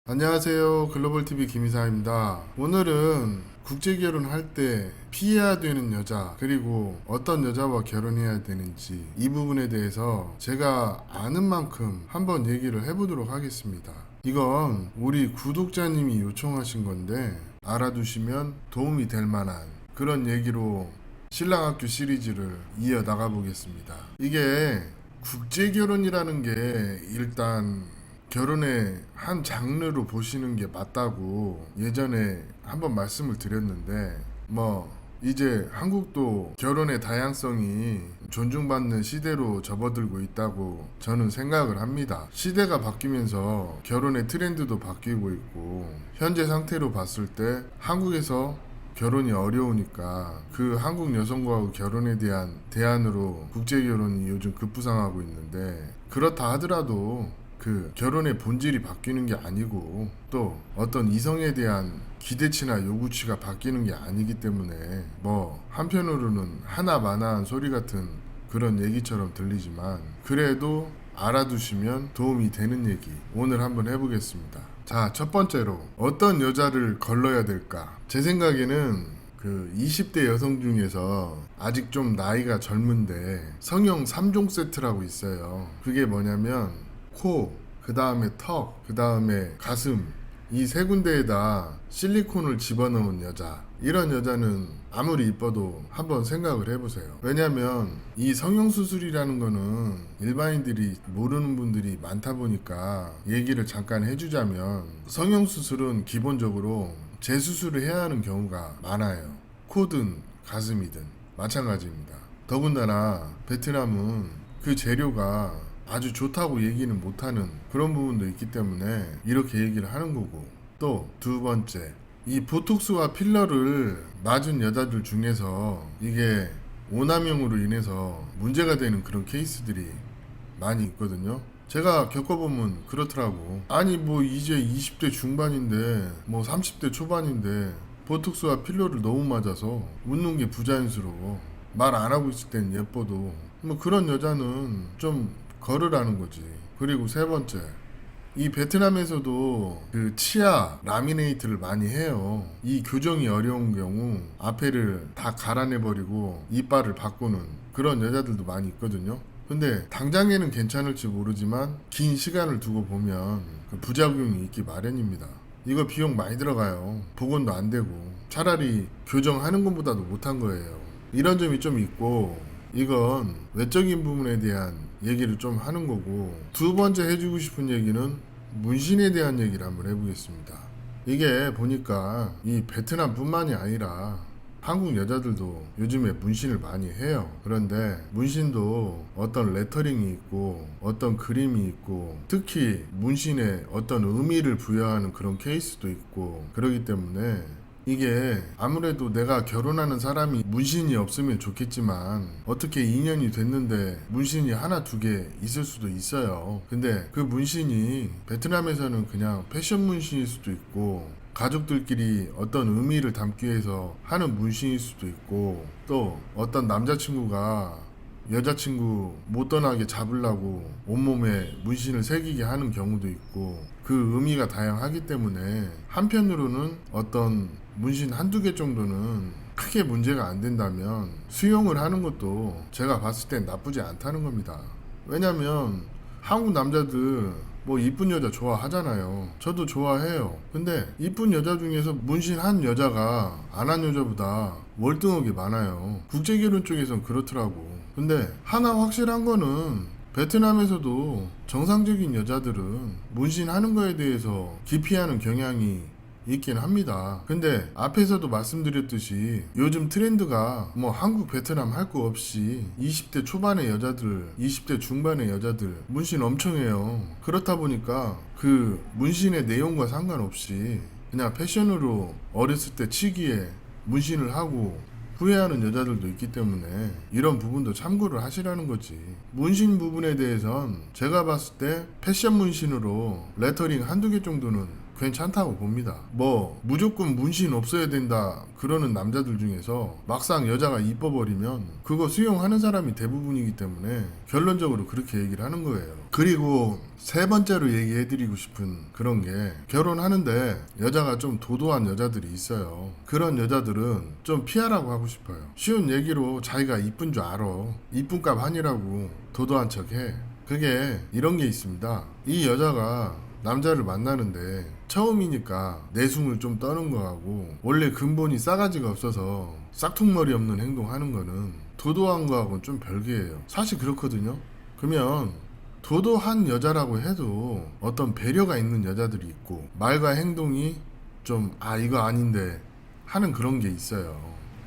안녕하세요. 글로벌TV 김이사입니다. 오늘은 국제결혼할 때 피해야 되는 여자, 그리고 어떤 여자와 결혼해야 되는지 이 부분에 대해서 제가 아는 만큼 한번 얘기를 해보도록 하겠습니다. 이건 우리 구독자님이 요청하신 건데 알아두시면 도움이 될 만한 그런 얘기로 신랑학교 시리즈를 이어나가 보겠습니다. 이게 국제결혼이라는 게 일단 결혼의 한 장르로 보시는 게 맞다고 예전에 한번 말씀을 드렸는데, 이제 한국도 결혼의 다양성이 존중받는 시대로 접어들고 있다고 저는 생각을 합니다. 시대가 바뀌면서 결혼의 트렌드도 바뀌고 있고, 현재 상태로 봤을 때 한국에서 결혼이 어려우니까 그 한국 여성과 결혼에 대한 대안으로 국제결혼이 요즘 급부상하고 있는데, 그렇다 하더라도 그 결혼의 본질이 바뀌는 게 아니고 또 어떤 이성에 대한 기대치나 요구치가 바뀌는 게 아니기 때문에 한편으로는 하나마나한 소리 같은 그런 얘기처럼 들리지만, 그래도 알아두시면 도움이 되는 얘기 오늘 한번 해보겠습니다. 자, 첫 번째로 어떤 여자를 걸러야 될까? 제 생각에는 그 20대 여성 중에서 아직 좀 나이가 젊은데 성형 3종 세트라고 있어요. 그게 뭐냐면 코, 그 다음에 턱, 그 다음에 가슴, 이 세 군데에다 실리콘을 집어넣은 여자, 이런 여자는 아무리 이뻐도 한번 생각을 해보세요. 왜냐면 이 성형수술이라는 거는 일반인들이 모르는 분들이 많다 보니까 얘기를 잠깐 해주자면, 성형수술은 기본적으로 재수술을 해야 하는 경우가 많아요. 코든 가슴이든 마찬가지입니다. 더군다나 베트남은 그 재료가 아주 좋다고 얘기는 못하는 그런 부분도 있기 때문에 이렇게 얘기를 하는 거고, 또 두 번째, 이 보톡스와 필러를 맞은 여자들 중에서 이게 오남용으로 인해서 문제가 되는 그런 케이스들이 많이 있거든요. 제가 겪어보면 그렇더라고. 아니 이제 20대 중반인데 30대 초반인데 보톡스와 필러를 너무 맞아서 웃는 게 부자연스러워. 말 안 하고 있을 땐 예뻐도 그런 여자는 좀 걸으라는 거지. 그리고 세 번째, 이 베트남에서도 그 치아 라미네이트를 많이 해요. 이 교정이 어려운 경우 앞에를 다 갈아내버리고 이빨을 바꾸는 그런 여자들도 많이 있거든요. 근데 당장에는 괜찮을지 모르지만 긴 시간을 두고 보면 그 부작용이 있기 마련입니다. 이거 비용 많이 들어가요. 복원도 안 되고 차라리 교정하는 것보다도 못한 거예요. 이런 점이 좀 있고, 이건 외적인 부분에 대한 얘기를 좀 하는 거고, 두 번째 해주고 싶은 얘기는 문신에 대한 얘기를 한번 해보겠습니다. 이게 보니까 이 베트남뿐만이 아니라 한국 여자들도 요즘에 문신을 많이 해요. 그런데 문신도 어떤 레터링이 있고 어떤 그림이 있고, 특히 문신에 어떤 의미를 부여하는 그런 케이스도 있고, 그러기 때문에 이게 아무래도 내가 결혼하는 사람이 문신이 없으면 좋겠지만 어떻게 2년이 됐는데 문신이 하나 두 개 있을 수도 있어요. 근데 그 문신이 베트남에서는 그냥 패션 문신일 수도 있고, 가족들끼리 어떤 의미를 담기 위해서 하는 문신일 수도 있고, 또 어떤 남자친구가 여자친구 못 떠나게 잡으려고 온몸에 문신을 새기게 하는 경우도 있고, 그 의미가 다양하기 때문에 한편으로는 어떤 문신 한두 개 정도는 크게 문제가 안 된다면 수용을 하는 것도 제가 봤을 땐 나쁘지 않다는 겁니다. 왜냐면 한국 남자들 이쁜 여자 좋아하잖아요. 저도 좋아해요. 근데 이쁜 여자 중에서 문신 한 여자가 안 한 여자보다 월등하게 많아요. 국제결혼 쪽에선 그렇더라고. 근데 하나 확실한 거는 베트남에서도 정상적인 여자들은 문신하는 거에 대해서 기피하는 경향이 있긴 합니다. 근데 앞에서도 말씀드렸듯이 요즘 트렌드가 한국 베트남 할 거 없이 20대 초반의 여자들, 20대 중반의 여자들 문신 엄청 해요. 그렇다 보니까 그 문신의 내용과 상관없이 그냥 패션으로 어렸을 때 치기에 문신을 하고 후회하는 여자들도 있기 때문에 이런 부분도 참고를 하시라는 거지. 문신 부분에 대해선 제가 봤을 때 패션 문신으로 레터링 한두 개 정도는 괜찮다고 봅니다. 뭐 무조건 문신 없어야 된다 그러는 남자들 중에서 막상 여자가 이뻐버리면 그거 수용하는 사람이 대부분이기 때문에 결론적으로 그렇게 얘기를 하는 거예요. 그리고 세 번째로 얘기해드리고 싶은 그런 게, 결혼하는데 여자가 좀 도도한 여자들이 있어요. 그런 여자들은 좀 피하라고 하고 싶어요. 쉬운 얘기로 자기가 이쁜 줄 알아. 이쁜 값 아니라고 도도한 척해. 그게 이런 게 있습니다. 이 여자가 남자를 만나는데 처음이니까 내숭을 좀 떠는 거하고, 원래 근본이 싸가지가 없어서 싹퉁머리 없는 행동하는 거는 도도한 거하고는 좀 별개예요. 사실 그렇거든요. 그러면 도도한 여자라고 해도 어떤 배려가 있는 여자들이 있고, 말과 행동이 좀 이거 아닌데 하는 그런 게 있어요.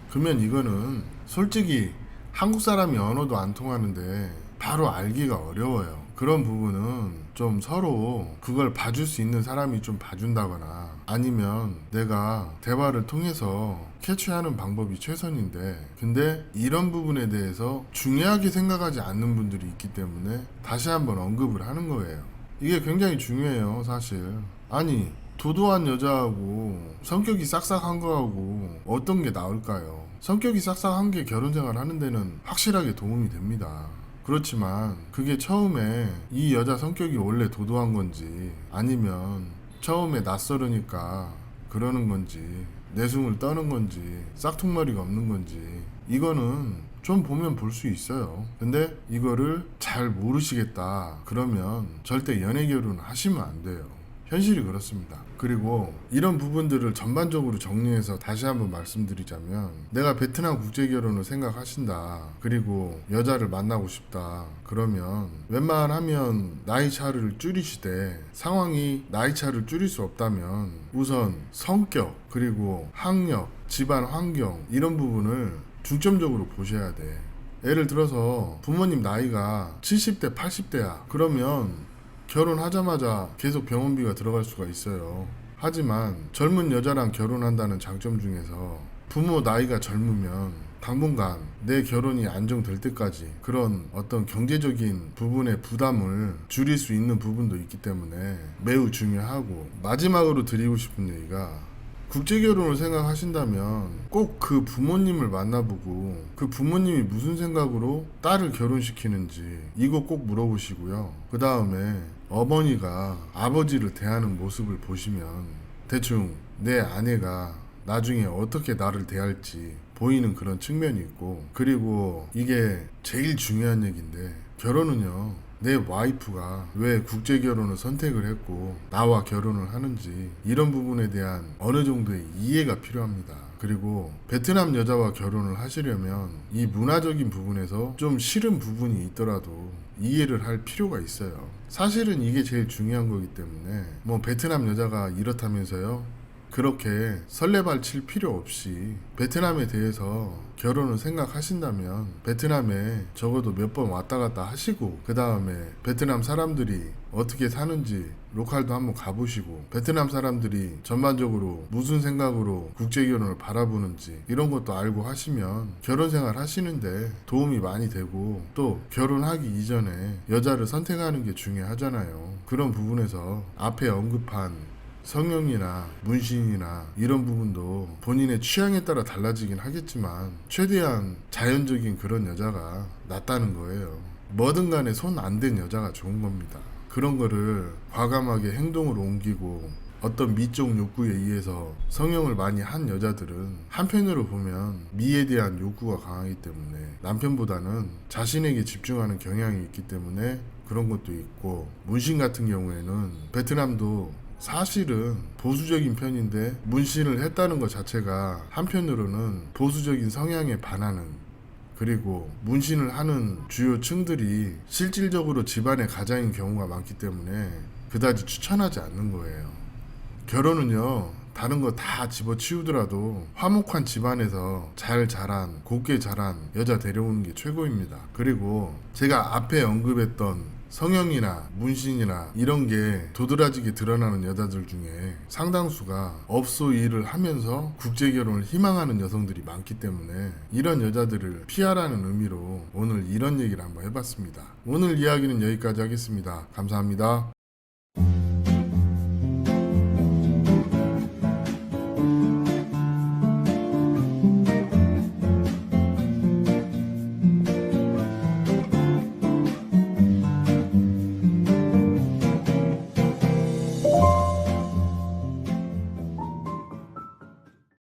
그러면 이거는 솔직히 한국 사람이 언어도 안 통하는데 바로 알기가 어려워요. 그런 부분은 좀 서로 그걸 봐줄 수 있는 사람이 좀 봐준다거나, 아니면 내가 대화를 통해서 캐치하는 방법이 최선인데, 근데 이런 부분에 대해서 중요하게 생각하지 않는 분들이 있기 때문에 다시 한번 언급을 하는 거예요. 이게 굉장히 중요해요, 사실. 아니, 도도한 여자하고 성격이 싹싹한 거하고 어떤 게 나을까요? 성격이 싹싹한 게 결혼 생활 하는 데는 확실하게 도움이 됩니다. 그렇지만 그게 처음에 이 여자 성격이 원래 도도한 건지, 아니면 처음에 낯설으니까 그러는 건지, 내숭을 떠는 건지, 싹퉁머리가 없는 건지, 이거는 좀 보면 볼 수 있어요. 근데 이거를 잘 모르시겠다 그러면 절대 연애 결혼 하시면 안 돼요. 현실이 그렇습니다. 그리고 이런 부분들을 전반적으로 정리해서 다시 한번 말씀드리자면, 내가 베트남 국제결혼을 생각하신다, 그리고 여자를 만나고 싶다 그러면 웬만하면 나이 차를 줄이시되, 상황이 나이 차를 줄일 수 없다면 우선 성격, 그리고 학력, 집안 환경, 이런 부분을 중점적으로 보셔야 돼. 예를 들어서 부모님 나이가 70대 80대야 그러면 결혼하자마자 계속 병원비가 들어갈 수가 있어요. 하지만 젊은 여자랑 결혼한다는 장점 중에서 부모 나이가 젊으면 당분간 내 결혼이 안정될 때까지 그런 어떤 경제적인 부분의 부담을 줄일 수 있는 부분도 있기 때문에 매우 중요하고, 마지막으로 드리고 싶은 얘기가, 국제결혼을 생각하신다면 꼭 그 부모님을 만나보고 그 부모님이 무슨 생각으로 딸을 결혼시키는지 이거 꼭 물어보시고요. 그 다음에 어머니가 아버지를 대하는 모습을 보시면 대충 내 아내가 나중에 어떻게 나를 대할지 보이는 그런 측면이 있고, 그리고 이게 제일 중요한 얘기인데, 결혼은요, 내 와이프가 왜 국제결혼을 선택을 했고 나와 결혼을 하는지 이런 부분에 대한 어느 정도의 이해가 필요합니다. 그리고 베트남 여자와 결혼을 하시려면 이 문화적인 부분에서 좀 싫은 부분이 있더라도 이해를 할 필요가 있어요. 사실은 이게 제일 중요한 거기 때문에 뭐 베트남 여자가 이렇다면서요, 그렇게 설레발 칠 필요 없이 베트남에 대해서 결혼을 생각하신다면 베트남에 적어도 몇 번 왔다 갔다 하시고, 그 다음에 베트남 사람들이 어떻게 사는지 로컬도 한번 가보시고, 베트남 사람들이 전반적으로 무슨 생각으로 국제결혼을 바라보는지 이런 것도 알고 하시면 결혼 생활 하시는데 도움이 많이 되고, 또 결혼하기 이전에 여자를 선택하는 게 중요하잖아요. 그런 부분에서 앞에 언급한 성형이나 문신이나 이런 부분도 본인의 취향에 따라 달라지긴 하겠지만 최대한 자연적인 그런 여자가 낫다는 거예요. 뭐든 간에 손 안 댄 여자가 좋은 겁니다. 그런 거를 과감하게 행동으로 옮기고 어떤 미적 욕구에 의해서 성형을 많이 한 여자들은 한편으로 보면 미에 대한 욕구가 강하기 때문에 남편보다는 자신에게 집중하는 경향이 있기 때문에 그런 것도 있고, 문신 같은 경우에는 베트남도 사실은 보수적인 편인데 문신을 했다는 것 자체가 한편으로는 보수적인 성향에 반하는, 그리고 문신을 하는 주요 층들이 실질적으로 집안의 가장인 경우가 많기 때문에 그다지 추천하지 않는 거예요. 결혼은요, 다른 거 다 집어치우더라도 화목한 집안에서 잘 자란, 곱게 자란 여자 데려오는 게 최고입니다. 그리고 제가 앞에 언급했던 성형이나 문신이나 이런 게 도드라지게 드러나는 여자들 중에 상당수가 업소 일을 하면서 국제결혼을 희망하는 여성들이 많기 때문에 이런 여자들을 피하라는 의미로 오늘 이런 얘기를 한번 해봤습니다. 오늘 이야기는 여기까지 하겠습니다. 감사합니다.